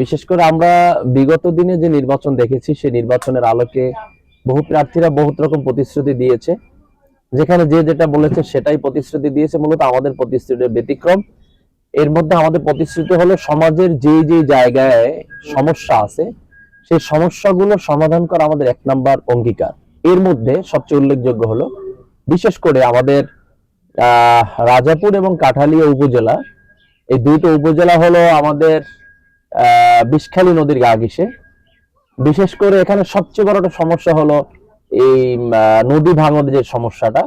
বিশেষ করে আমরা বিগত দিনে যে নির্বাচন দেখেছি সেই নির্বাচনের আলোকে বহু প্রার্থীরা বহুত রকম প্রতিশ্রুতি দিয়েছে, যেখানে যে যেটা বলেছে সেটাই প্রতিশ্রুতি দিয়েছে। মূলত আমাদের প্রতিশ্রুতির ব্যতিক্রম। এর মধ্যে আমাদের প্রতিশ্রুতি হলো সমাজের যে যে জায়গায় সমস্যা আছে সেই সমস্যাগুলো সমাধান করা আমাদের 1 নম্বর অঙ্গীকার। এর মধ্যে সবচেয়ে উল্লেখযোগ্য হলো বিশেষ করে আমাদের রাজাপুর এবং কাঠালিয়া উপজেলা, এই দুইটা উপজেলা হলো আমাদের বিষখালী নদীর গা ঘেঁষে। বিশেষ করে এখানে সবচেয়ে বড় একটা সমস্যা হলো এই নদী ভাঙনের যে সমস্যাটা।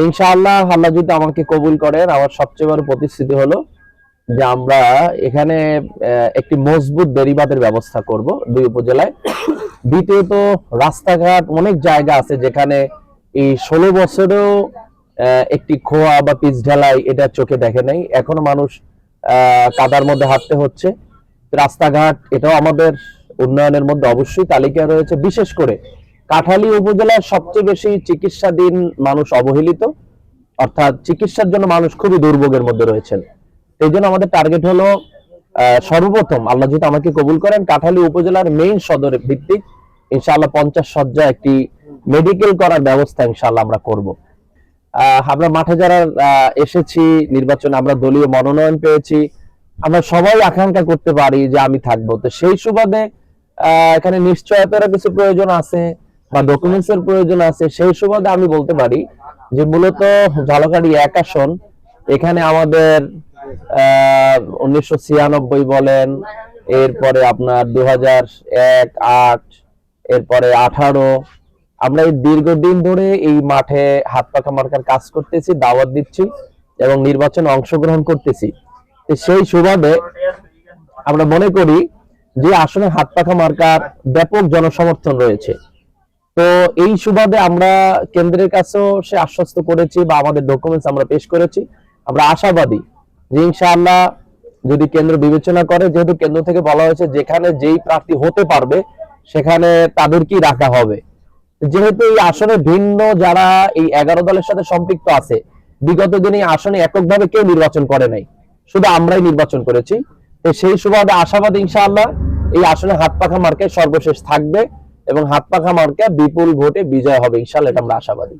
ইনশাআল্লাহ আল্লাহ যদি আমাকে কবুল করেন, আমার সবচেয়ে বড় প্রতিশ্রুতি হলো যে আমরা এখানে একটি মজবুত বেড়িবাঁধের ব্যবস্থা করব 2 উপজেলায়। দ্বিতীয়ত, রাস্তাঘাট অনেক জায়গা আছে যেখানে এই 16 বছরেও একটি খোয়া বা পিচ ঢালাই এটা চোখে দেখে নাই, এখনো মানুষ কাদার মধ্যে হাঁটতে হচ্ছে। রাস্তাঘাট এটাও আমাদের উন্নয়নের মধ্যে অবশ্যই তালিকায় রয়েছে। বিশেষ করে কাঠালী উপজেলার সবচেয়ে বেশি চিকিৎসাধীন মানুষ অবহেলিত, অর্থাৎ চিকিৎসার জন্য মানুষ খুবই দুর্ভোগের মধ্যে রয়েছেন। এই জন্য আমাদের টার্গেট হলো সর্বপ্রথম আল্লাহ যদি আমাকে কবুল করেন, কাঠালী উপজেলার মেইন সদর ভিত্তিক ইনশাআল্লাহ 50 শয্যা একটি মেডিকেল করার ব্যবস্থা ইনশাআল্লাহ আমরা করব। আমরা মাঠে যারা এসেছি নির্বাচনে, আমরা দলীয় মনোনয়ন পেয়েছি, আমরা সবাই আকাঙ্ক্ষা করতে পারি যে আমি থাকবো। তো সেই সুবাদে এখানে নিশ্চয়তার কিছু প্রয়োজন আছে বা ডকুমেন্টস এর প্রয়োজন আছে। সেই সুবাদে আমি বলতে পারি যে মূলত ঝালকাঠি 1 আসন, এখানে আমাদের 1996 বলেন, এরপরে আপনার 2001, 8, এরপরে 18, আমরা এই দীর্ঘদিন ধরে এই মাঠে হাত পাখা মার্কার কাজ করতেছি, দাওয়াত দিচ্ছি এবং নির্বাচনে অংশগ্রহণ করতেছি। সেই সুবাদে আমরা মনে করি যে আসলে হাত পাখা মার্কার ব্যাপক জনসমর্থন রয়েছে। তো এই সুবাদে আমরা কেন্দ্রের কাছেও সে আশ্বস্ত করেছি বা আমাদের ডকুমেন্টস আমরা পেশ করেছি। আমরা আশাবাদী যে ইনশাআল্লাহ যদি কেন্দ্র বিবেচনা করে, যেহেতু কেন্দ্র থেকে বলা হয়েছে যেখানে যেই প্রার্থী হতে পারবে সেখানে তাদেরকেই রাখা হবে। যেহেতু এই আসনে ভিন্ন যারা এই 11 দলের সাথে সম্পৃক্ত আছে, বিগত দিনে এই আসনে এককভাবে কেউ নির্বাচন করে নাই, শুধু আমরাই নির্বাচন করেছি। তো সেই সুবাদে আশাবাদ ইনশাআল্লাহ এই আসনে হাত পাখা মার্কায় সর্বশেষ থাকবে এবং হাত পাখা মার্কা বিপুল ভোটে বিজয় হবে ইনশাআল্লাহ, এটা আমরা আশাবাদী।